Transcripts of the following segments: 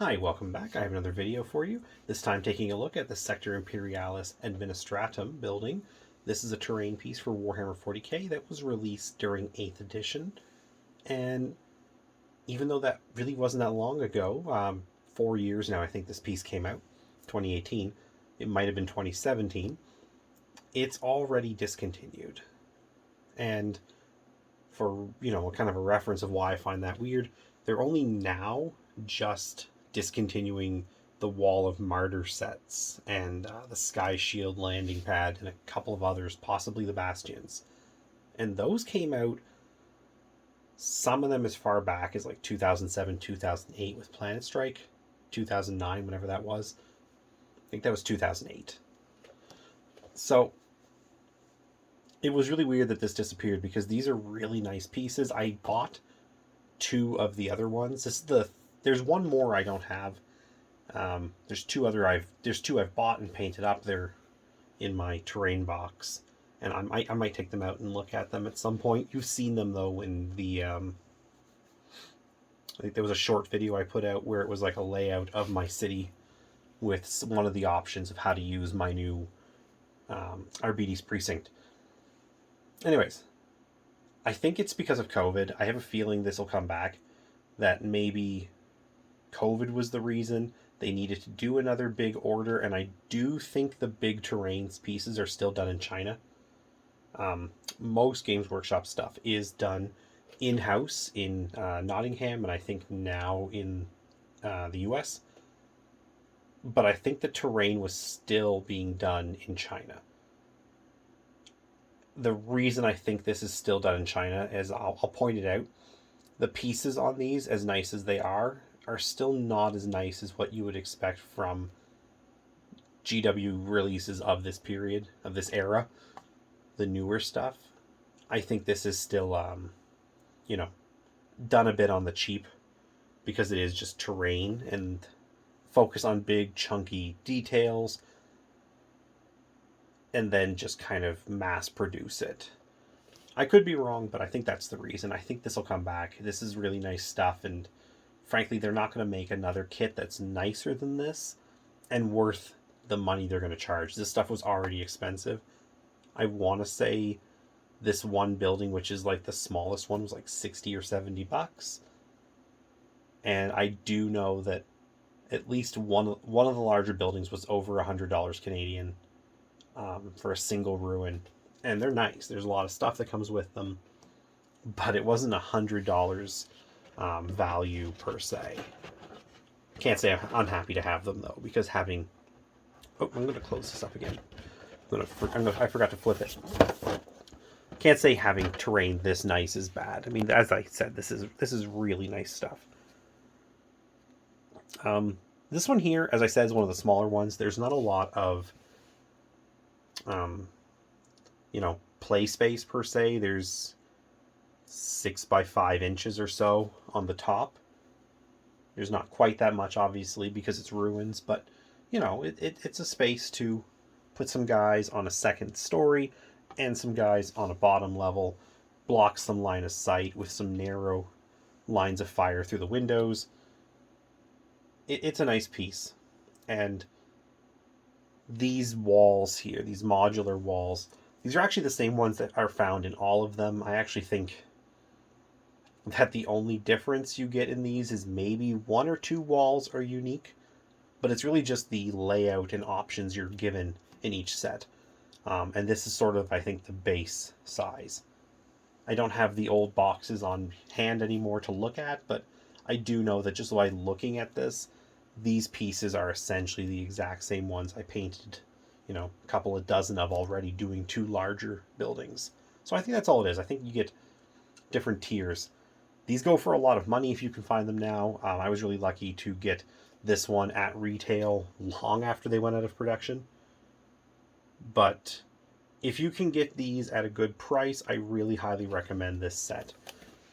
Hi, welcome back. I have another video for you. This time taking a look at the Sector Imperialis Administratum building. This is a terrain piece for Warhammer 40k that was released during 8th edition. And even though that really wasn't that long ago, 4 years now I think this piece came out, 2018, it might have been 2017, it's already discontinued. And for, kind of a reference of why I find that weird, they're only now just discontinuing the Wall of Martyr sets and the Sky Shield landing pad and a couple of others, possibly the Bastions. And those came out, some of them as far back as like 2007, 2008 with Planet Strike, 2009, whenever that was. I think that was 2008. So it was really weird that this disappeared because these are really nice pieces. I bought two of the other ones. There's one more I don't have. There's two I've bought and painted up. They're in my terrain box, and I might take them out and look at them at some point. You've seen them though in the I think there was a short video I put out where it was like a layout of my city with one of the options of how to use my new Arbites precinct. Anyways, I think it's because of COVID. I have a feeling this will come back. That maybe COVID was the reason they needed to do another big order, and I do think the big terrains pieces are still done in China. Most Games Workshop stuff is done in-house in Nottingham, and I think now in the US. But I think the terrain was still being done in China. The reason I think this is still done in China is I'll point it out. The pieces on these, as nice as they are still not as nice as what you would expect from GW releases of this period, of this era, the newer stuff. I think this is still, done a bit on the cheap because it is just terrain and focus on big, chunky details and then just kind of mass produce it. I could be wrong, but I think that's the reason. I think this will come back. This is really nice stuff, and frankly, they're not going to make another kit that's nicer than this and worth the money they're going to charge. This stuff was already expensive. I want to say this one building, which is like the smallest one, was like 60 or 70 bucks. And I do know that at least one of the larger buildings was over $100 Canadian for a single ruin. And they're nice. There's a lot of stuff that comes with them, but it wasn't $100 value per se. Can't say I'm unhappy to have them though, because having... Oh, I'm going to close this up again. I forgot to flip it. Can't say having terrain this nice is bad. I mean, as I said, this is really nice stuff. This one here, as I said, is one of the smaller ones. There's not a lot of play space per se. There's 6 by 5 inches or so on the top. There's not quite that much, obviously, because it's ruins, but it's a space to put some guys on a second story and some guys on a bottom level, block some line of sight with some narrow lines of fire through the windows. It's a nice piece. And these walls here, these modular walls, these are actually the same ones that are found in all of them. I actually think that the only difference you get in these is maybe 1 or 2 walls are unique, but it's really just the layout and options you're given in each set. And this is sort of, I think, the base size. I don't have the old boxes on hand anymore to look at, but I do know that just by looking at this, these pieces are essentially the exact same ones I painted, a couple of dozen of already, doing 2 larger buildings. So I think that's all it is. I think you get different tiers. These go for a lot of money if you can find them now. I was really lucky to get this one at retail long after they went out of production. But if you can get these at a good price, I really highly recommend this set.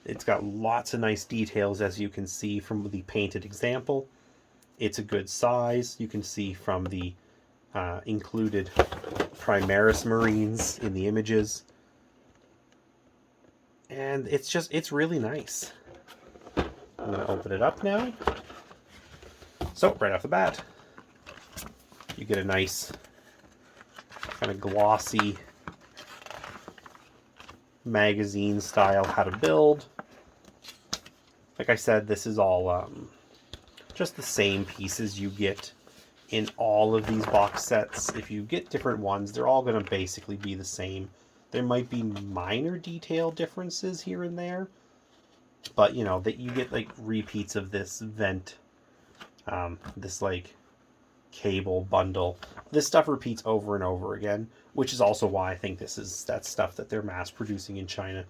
It's got lots of nice details, as you can see from the painted example. It's a good size. You can see from the included Primaris Marines in the images. And it's really nice. I'm going to open it up now. So right off the bat, you get a nice kind of glossy magazine style how to build. Like I said, this is all just the same pieces you get in all of these box sets. If you get different ones, they're all going to basically be the same. There might be minor detail differences here and there, but you know that you get like repeats of this vent, this like cable bundle. This stuff repeats over and over again, which is also why I think this is that stuff that they're mass producing in China.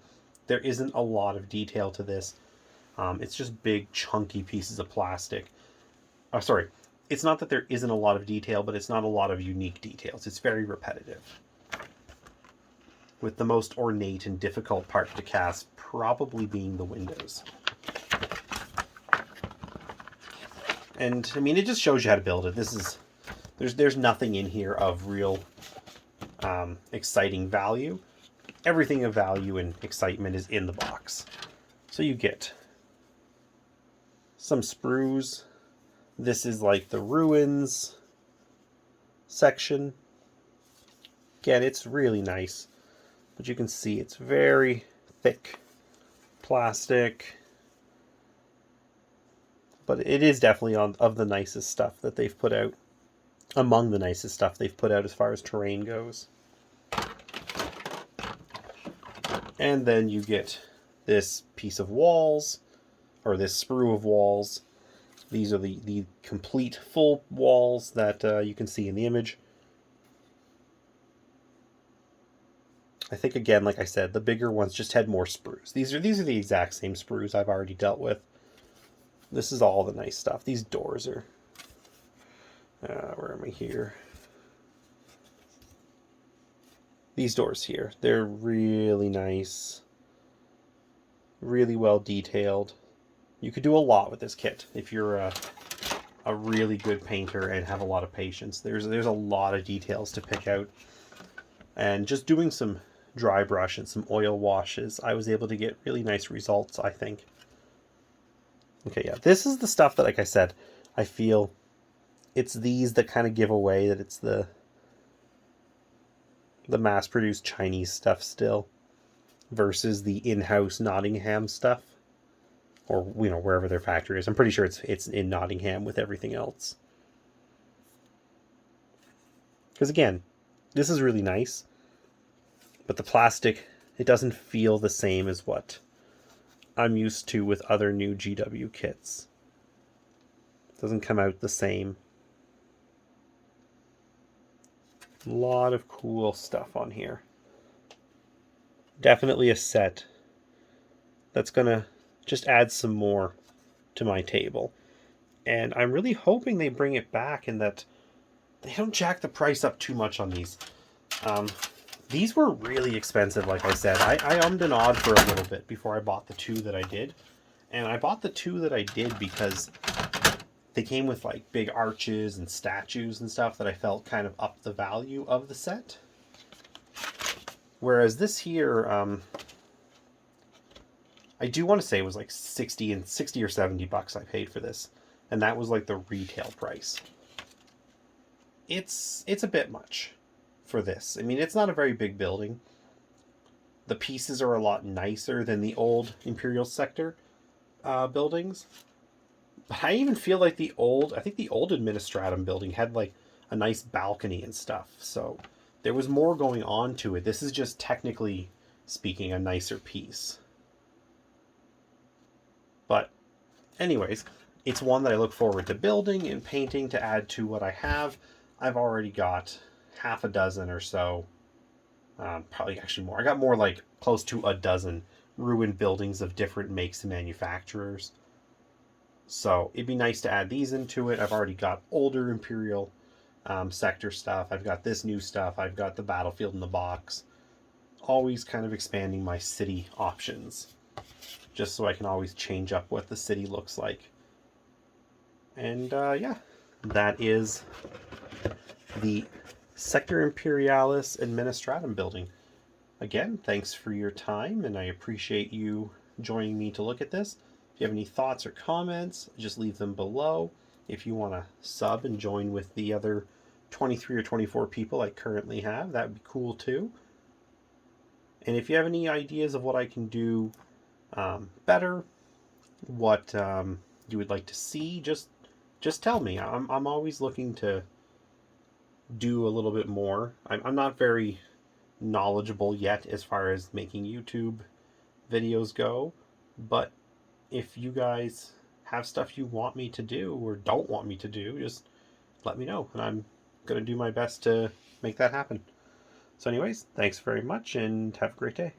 There isn't a lot of detail to this. It's just big chunky pieces of plastic. Oh, sorry. It's not that there isn't a lot of detail, but it's not a lot of unique details. It's very repetitive. With the most ornate and difficult part to cast probably being the windows. And I mean, it just shows you how to build it. This is there's nothing in here of real exciting value. Everything of value and excitement is in the box. So you get some sprues. This is like the ruins section. Again, it's really nice, but you can see it's very thick plastic. But it is definitely of the nicest stuff that they've put out. Among the nicest stuff they've put out as far as terrain goes. And then you get this piece of walls, or this sprue of walls. These are the complete full walls that you can see in the image. I think, again, like I said, the bigger ones just had more sprues. These are the exact same sprues I've already dealt with. This is all the nice stuff. These doors are... where am I here? These doors here. They're really nice. Really well detailed. You could do a lot with this kit if you're a really good painter and have a lot of patience. There's a lot of details to pick out. And just doing some dry brush and some oil washes, I was able to get really nice results, I think. Okay, yeah, this is the stuff that, like I said, I feel it's these that kind of give away that it's the mass-produced Chinese stuff still versus the in-house Nottingham stuff, or you know, wherever their factory is. I'm pretty sure it's in Nottingham with everything else. Because again, this is really nice, but the plastic, it doesn't feel the same as what I'm used to with other new GW kits. It doesn't come out the same. A lot of cool stuff on here. Definitely a set that's gonna just add some more to my table. And I'm really hoping they bring it back and that they don't jack the price up too much on these. These were really expensive, like I said. I ummed and awed for a little bit before I bought the two that I did. And I bought the two that I did because they came with like big arches and statues and stuff that I felt kind of upped the value of the set. Whereas this here, I do want to say it was like 60 or 70 bucks I paid for this. And that was like the retail price. It's a bit much for this. I mean, it's not a very big building. The pieces are a lot nicer than the old Imperial Sector buildings. But I even feel like I think the old Administratum building had like a nice balcony and stuff. So there was more going on to it. This is just technically speaking a nicer piece. But anyways, it's one that I look forward to building and painting to add to what I have. I've already got half a dozen or so, probably actually more. I got more, like close to a dozen ruined buildings of different makes and manufacturers. So it'd be nice to add these into it. I've already got older Imperial sector stuff. I've got this new stuff. I've got the battlefield in the box. Always kind of expanding my city options, just so I can always change up what the city looks like. And yeah, that is the Sector Imperialis Administratum building. Again, thanks for your time, and I appreciate you joining me to look at this. If you have any thoughts or comments, just leave them below. if you want to sub and join with the other 23 or 24 people I currently have, that would be cool too. And if you have any ideas of what I can do better, what you would like to see, just tell me. I'm always looking to do a little bit more. I'm not very knowledgeable yet as far as making YouTube videos go, but if you guys have stuff you want me to do or don't want me to do, just let me know, and I'm going to do my best to make that happen. So anyways, thanks very much, and have a great day.